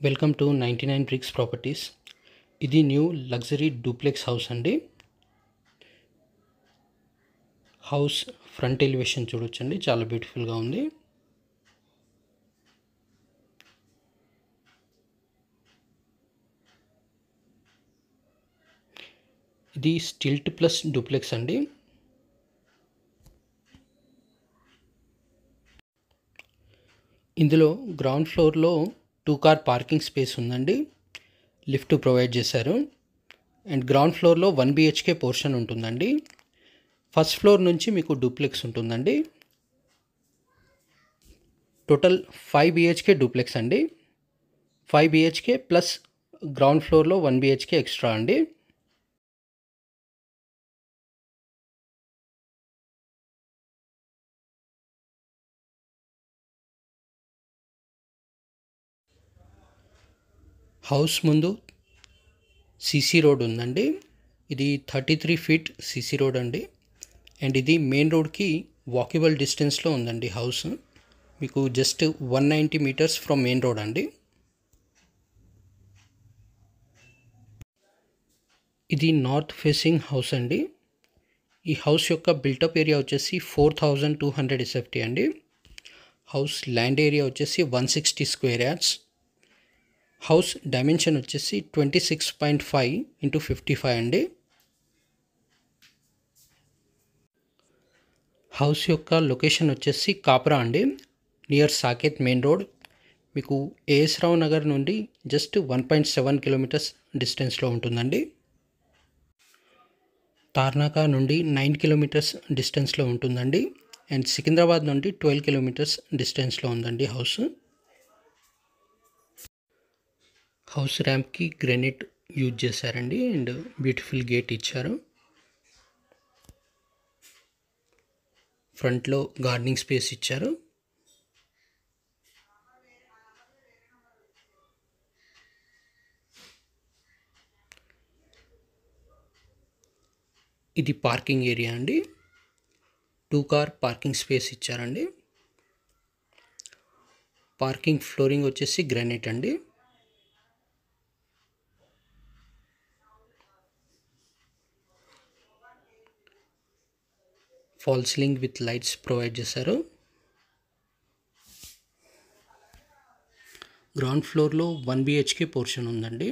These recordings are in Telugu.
Welcome to 99 bricks properties. ఇది న్యూ లగ్జరీ డూప్లెక్స్ హౌస్ అండి. హౌస్ ఫ్రంట్ ఎలివేషన్ చూడొచ్చండి, చాలా బ్యూటిఫుల్గా ఉంది. ఇది స్టిల్ట్ ప్లస్ డూప్లెక్స్ అండి. ఇందులో గ్రౌండ్ ఫ్లోర్లో 2 కార్ పార్కింగ్ స్పేస్ ఉందండి. లిఫ్ట్ ప్రొవైడ్ చేశారు. అండ్ గ్రౌండ్ ఫ్లోర్లో 1 BHK పోర్షన్ ఉంటుందండి. ఫస్ట్ ఫ్లోర్ నుంచి మీకు డూప్లెక్స్ ఉంటుందండి. టోటల్ 5 BHK డూప్లెక్స్ అండి. 5 BHK ప్లస్ గ్రౌండ్ ఫ్లోర్లో 1 BHK ఎక్స్ట్రా అండి. హౌస్ ముందు CC రోడ్ ఉందండి. ఇది 33 ఫీట్ CC రోడ్ అండి. అండ్ ఇది మెయిన్ రోడ్కి వాకబుల్ డిస్టెన్స్లో ఉందండి హౌస్. మీకు just 190 metres from main road అండి. ఇది నార్త్ ఫేసింగ్ హౌస్ అండి. ఈ హౌస్ యొక్క బిల్టప్ ఏరియా వచ్చేసి 4200 SFT అండి. హౌస్ ల్యాండ్ ఏరియా వచ్చేసి 160 స్క్వేర్ యార్డ్స్. హౌస్ డైమెన్షన్ వచ్చేసి 26.5 ఇంటూ 55 అండి. హౌస్ యొక్క లొకేషన్ వచ్చేసి కాప్రా అండి, నియర్ సాకేత్ మెయిన్ రోడ్. మీకు ఏఎస్ రావు నగర్ నుండి జస్ట్ 1.7 కిలోమీటర్స్ డిస్టెన్స్లో ఉంటుందండి. తార్నాక నుండి 9 కిలోమీటర్స్ డిస్టెన్స్లో ఉంటుందండి. అండ్ సికింద్రాబాద్ నుండి 12 కిలోమీటర్స్ డిస్టెన్స్లో ఉందండి హౌస్. హౌస్ ర్యాంప్కి గ్రానైట్ యూజ్ చేశారండి. అండ్ బ్యూటిఫుల్ గేట్ ఇచ్చారు. ఫ్రంట్లో గార్డెనింగ్ స్పేస్ ఇచ్చారు. ఇది పార్కింగ్ ఏరియా అండి. 2 కార్ పార్కింగ్ స్పేస్ ఇచ్చారండి. పార్కింగ్ ఫ్లోరింగ్ వచ్చేసి గ్రానైట్ అండి. Fall ceiling with lights provide చేశారు. గ్రౌండ్ ఫ్లోర్లో 1 BHK పోర్షన్ ఉందండి.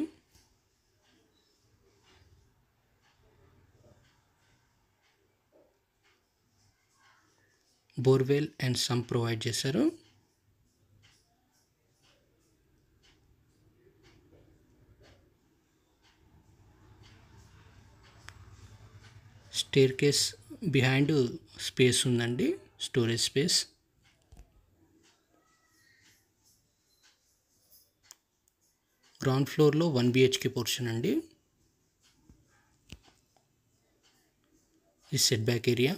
బోర్వెల్ అండ్ సమ్ ప్రొవైడ్ చేశారు. స్టేర్ కేస్ బిహైండ్ స్పేస్ ఉందండి, స్టోరేజ్ స్పేస్. గ్రౌండ్ ఫ్లోర్లో 1 BHK పోర్షన్ అండి. ఈ సెట్ బ్యాక్ ఏరియా.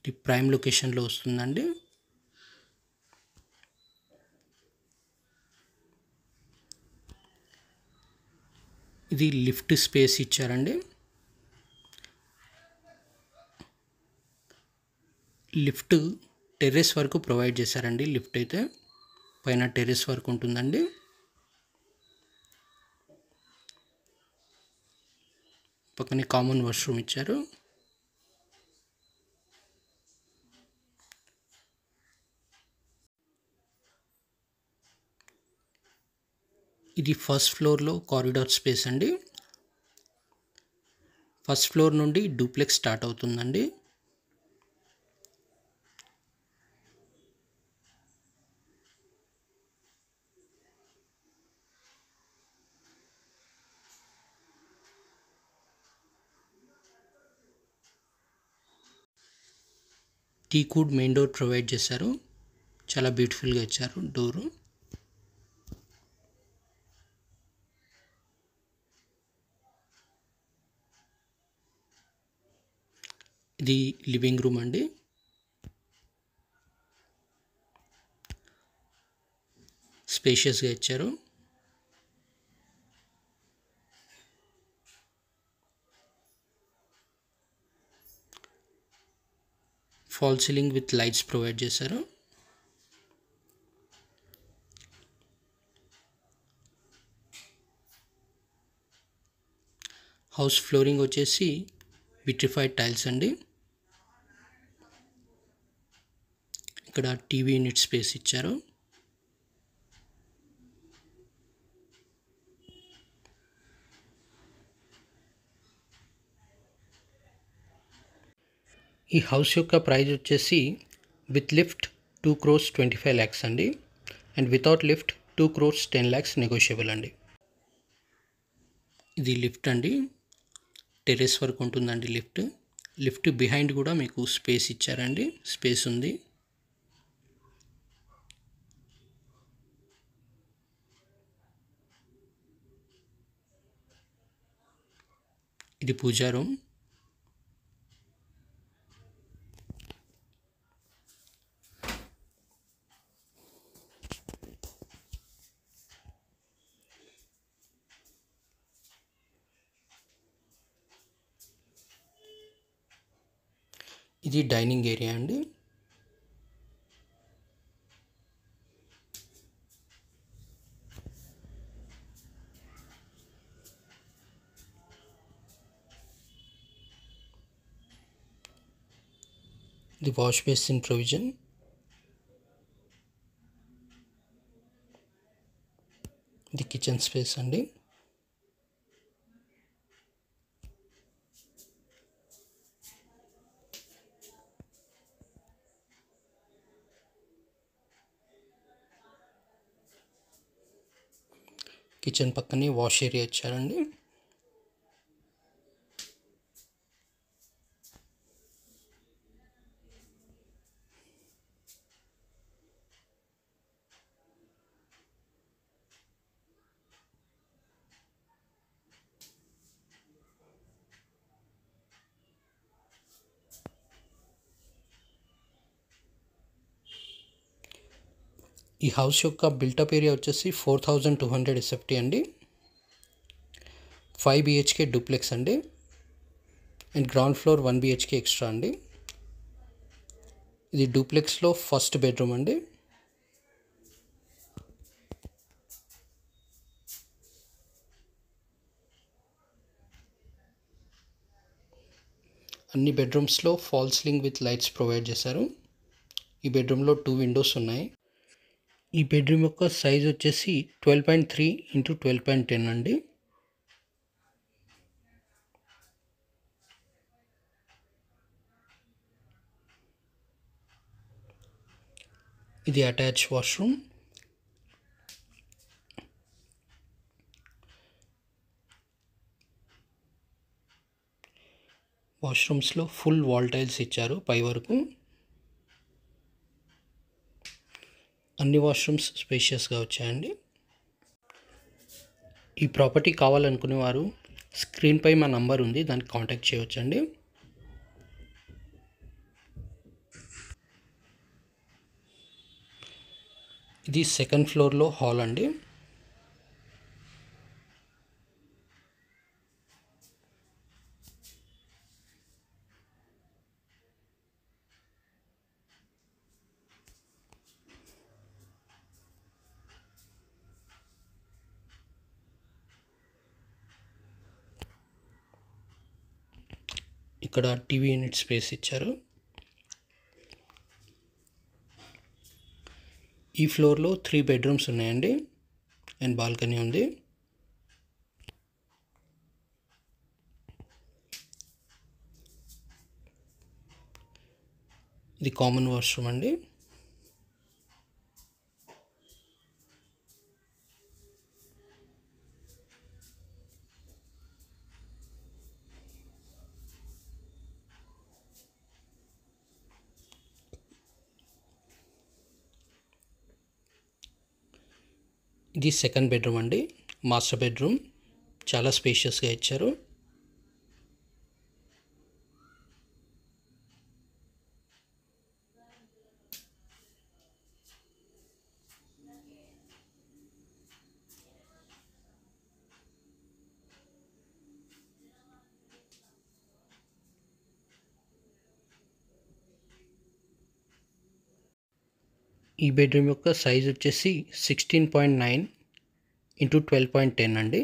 ఇది ప్రైమ్ లొకేషన్లో వస్తుందండి. ఇది లిఫ్ట్ స్పేస్ ఇచ్చారండి. లిఫ్ట్ టెర్రస్ వరకు ప్రొవైడ్ చేశారండి. లిఫ్ట్ అయితే పైన టెర్రస్ వరకు ఉంటుందండి. పక్కనే కామన్ వాష్రూమ్ ఇచ్చారు. ఇది ఫస్ట్ ఫ్లోర్లో కారిడార్ స్పేస్ అండి. ఫస్ట్ ఫ్లోర్ నుండి డూప్లెక్స్ స్టార్ట్ అవుతుందండి. టీకుడ్ మెయిన్ డోర్ ప్రొవైడ్ చేశారు. చాలా బ్యూటిఫుల్గా ఇచ్చారు డోరు. ఇది లివింగ్ రూమ్ అండి. స్పేషియస్గా ఇచ్చారు. Fall ceiling with lights provide చేశారు. హౌస్ ఫ్లోరింగ్ వచ్చేసి విట్రిఫైడ్ టైల్స్ అండి. ఇక్కడ టీవీ యూనిట్ స్పేస్ ఇచ్చారు. ఈ హౌస్ యొక్క ప్రైస్ వచ్చేసి విత్ లిఫ్ట్ 2,25,00,000 అండి, అండ్ వితౌట్ లిఫ్ట్ 2,10,00,000 నెగోషియబుల్ అండి. ఇది లిఫ్ట్ అండి, టెర్రస్ వరకు ఉంటుందండి లిఫ్ట్. లిఫ్ట్ బిహైండ్ కూడా మీకు స్పేస్ ఇచ్చారండి, స్పేస్ ఉంది. ఇది పూజా రూమ్. ఇది డైనింగ్ ఏరియా అండి. ఇది వాష్ బేసిన్ ప్రొవిజన్. ఇది కిచెన్ స్పేస్ అండి. కిచెన్ పక్కనే వాష్ ఏరియా ఇచ్చారండి. ఈ హౌస్ యొక్క బిల్టప్ ఏరియా వచ్చేసి 4,200 SFT అండి. 5 BHK డూప్లెక్స్ అండి, and ground floor 1 BHK extra అండి. ఇది డూప్లెక్స్లో ఫస్ట్ బెడ్రూమ్ అండి. అన్ని బెడ్రూమ్స్లో false ceiling with lights provide చేశారు. ఈ బెడ్రూమ్లో 2 విండోస్ ఉన్నాయి. ఈ బెడ్రూమ్ యొక్క సైజ్ వచ్చేసి 12.3 x 12.10 అండి. ఇది అటాచ్ వాష్రూమ్. వాష్రూమ్స్లో ఫుల్ వాల్ టైల్స్ ఇచ్చారు పై వరకు. అన్ని వాష్రూమ్స్ స్పేషియస్గా వచ్చాయండి. ఈ ప్రాపర్టీ కావాలనుకునేవారు స్క్రీన్పై మా నంబర్ ఉంది, దానికి కాంటాక్ట్ చేయవచ్చండి. ఇది సెకండ్ ఫ్లోర్లో హాల్ అండి. ఇక్కడ టీవీ యూనిట్ స్పేస్ ఇచ్చారు. ఈ ఫ్లోర్లో 3 బెడ్రూమ్స్ ఉన్నాయండి, అండ్ బాల్కనీ ఉంది. ఇది కామన్ వాష్రూమ్ అండి. ఇది సెకండ్ బెడ్రూమ్ అండి, మాస్టర్ బెడ్రూమ్. చాలా స్పేషియస్గా ఇచ్చారు. ఈ బెడ్రూమ్ యొక్క సైజ్ వచ్చేసి 16.9 ఇంటూ 12.10 అండి.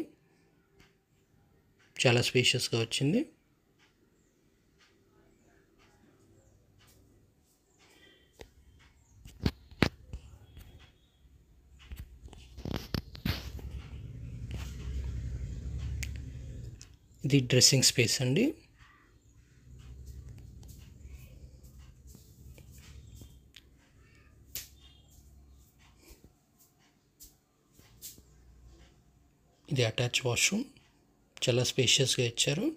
చాలా స్పేషియస్గా వచ్చింది. ఇది డ్రెస్సింగ్ స్పేస్ అండి. ఇది అటాచ్ వాష్రూమ్, చాలా స్పేషియస్గా ఇచ్చారు.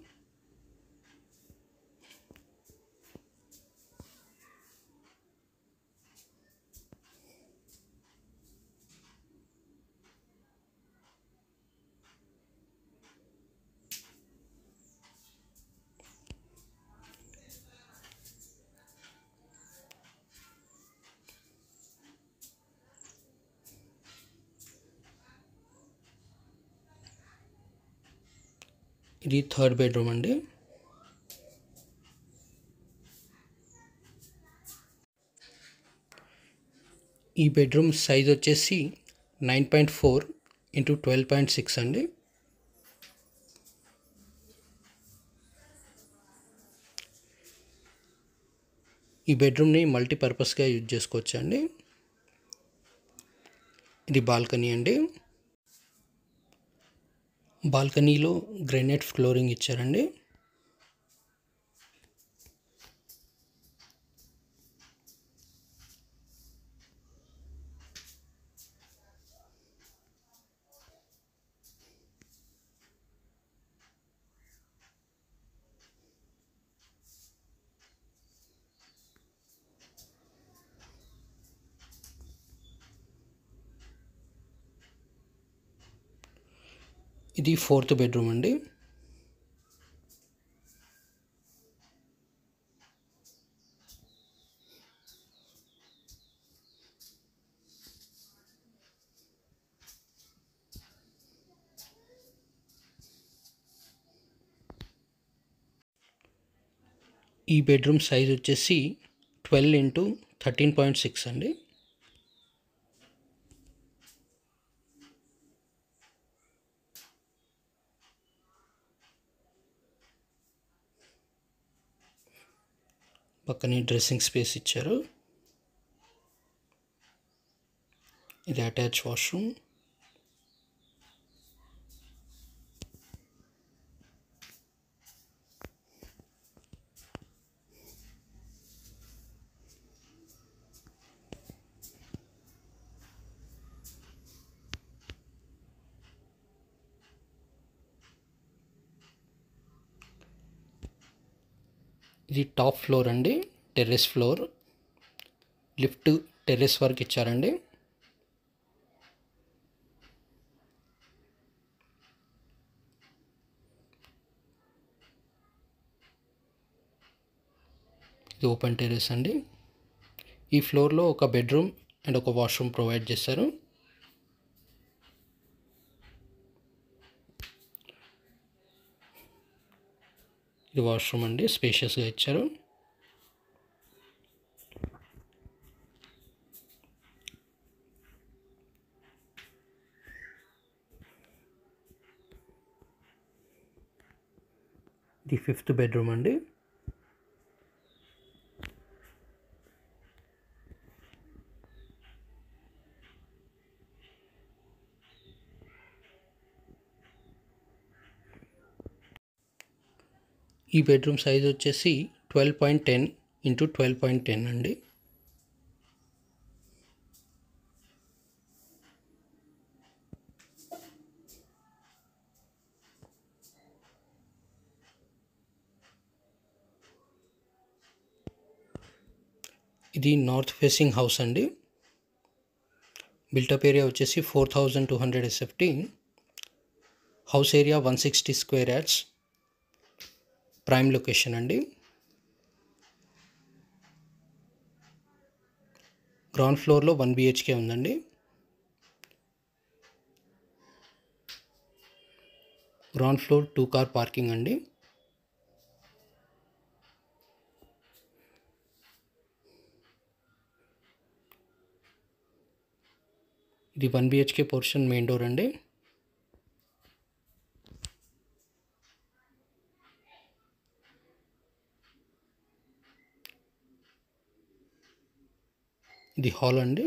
ఇది థర్డ్ బెడ్రూమ్ అండి. ఈ బెడ్రూమ్ సైజ్ వచ్చేసి 9.4 ఇంటూ 12.6 అండి. ఈ బెడ్రూమ్ని మల్టీపర్పస్గా యూజ్ చేసుకోవచ్చు అండి. ఇది బాల్కనీ అండి. బాల్కనీలో గ్రానైట్ ఫ్లోరింగ్ ఇచ్చారండి. ఇది ఫోర్త్ బెడ్రూమ్ అండి. ఈ బెడ్రూమ్ సైజ్ వచ్చేసి 12 ఇంటూ 13.6 అండి. పక్కనే డ్రెస్సింగ్ స్పేస్ ఇచ్చారు. ఇది అటాచ్ వాష్రూమ్. ఇది టాప్ ఫ్లోర్ అండి, టెర్రస్ ఫ్లోర్. లిఫ్ట్ టెర్రస్ వరకు ఇచ్చారండి. ఇది ఓపెన్ టెర్రస్ అండి. ఈ ఫ్లోర్లో ఒక బెడ్రూమ్ అండ్ ఒక వాష్రూమ్ ప్రొవైడ్ చేశారు. ఇది వాష్రూమ్ అండి, స్పేషియస్గా ఇచ్చారు. ఇది ఫిఫ్త్ బెడ్రూమ్ అండి. ఈ బెడ్రూమ్ సైజ్ వచ్చేసి 12.10 ఇంటూ 12.10 అండి. ఇది నార్త్ ఫేసింగ్ హౌస్ అండి. బిల్టప్ ఏరియా వచ్చేసి 4200 SFT. House area 160 square yards. Prime location అండి. గ్రౌండ్ ఫ్లోర్లో 1 BHK ఉందండి. గ్రౌండ్ ఫ్లోర్ 2 కార్ పార్కింగ్ అండి. ఇది 1 BHK పోర్షన్ మెయిన్ డోర్ అండి. ఇది హాల్ అండి.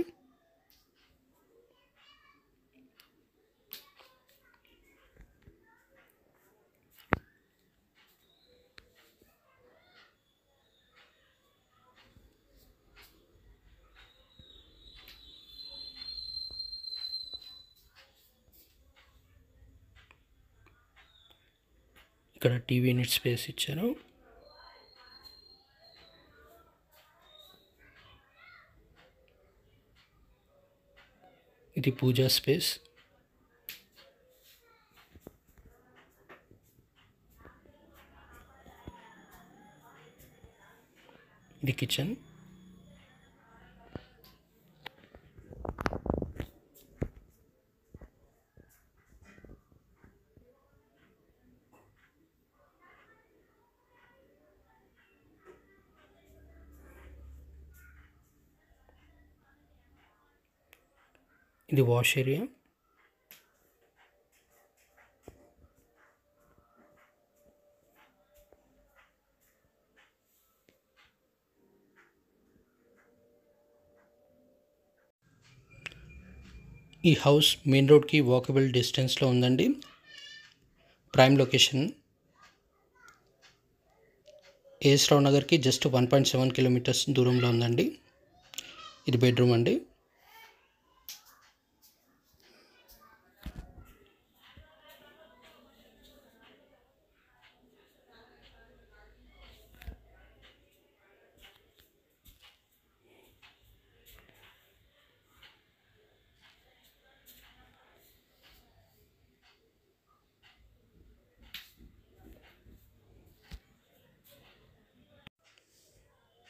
ఇక్కడ టీవీ యూనిట్ స్పేస్ ఇచ్చారు. ఇది పూజా స్పేస్. ఇది కిచెన్. ఇది వాష్ ఏరియా. ఈ హౌస్ మెయిన్ రోడ్కి వాకబుల్ డిస్టెన్స్లో ఉందండి. Prime location. ఏఎస్ రావు నగర్కి జస్ట్ 1.7 కిలోమీటర్స్ దూరంలో ఉందండి. ఇది బెడ్రూమ్ అండి.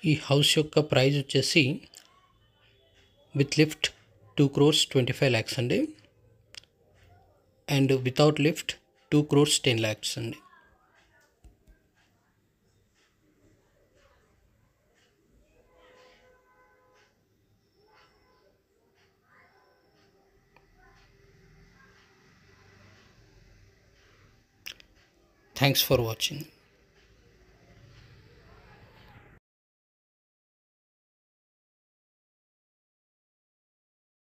ఈ హౌస్ యొక్క ప్రైస్ వచ్చేసి విత్ లిఫ్ట్ 2,25,00,000 అండి. అండ్ వితౌట్ లిఫ్ట్ 2,10,00,000 అండి. Thanks for watching.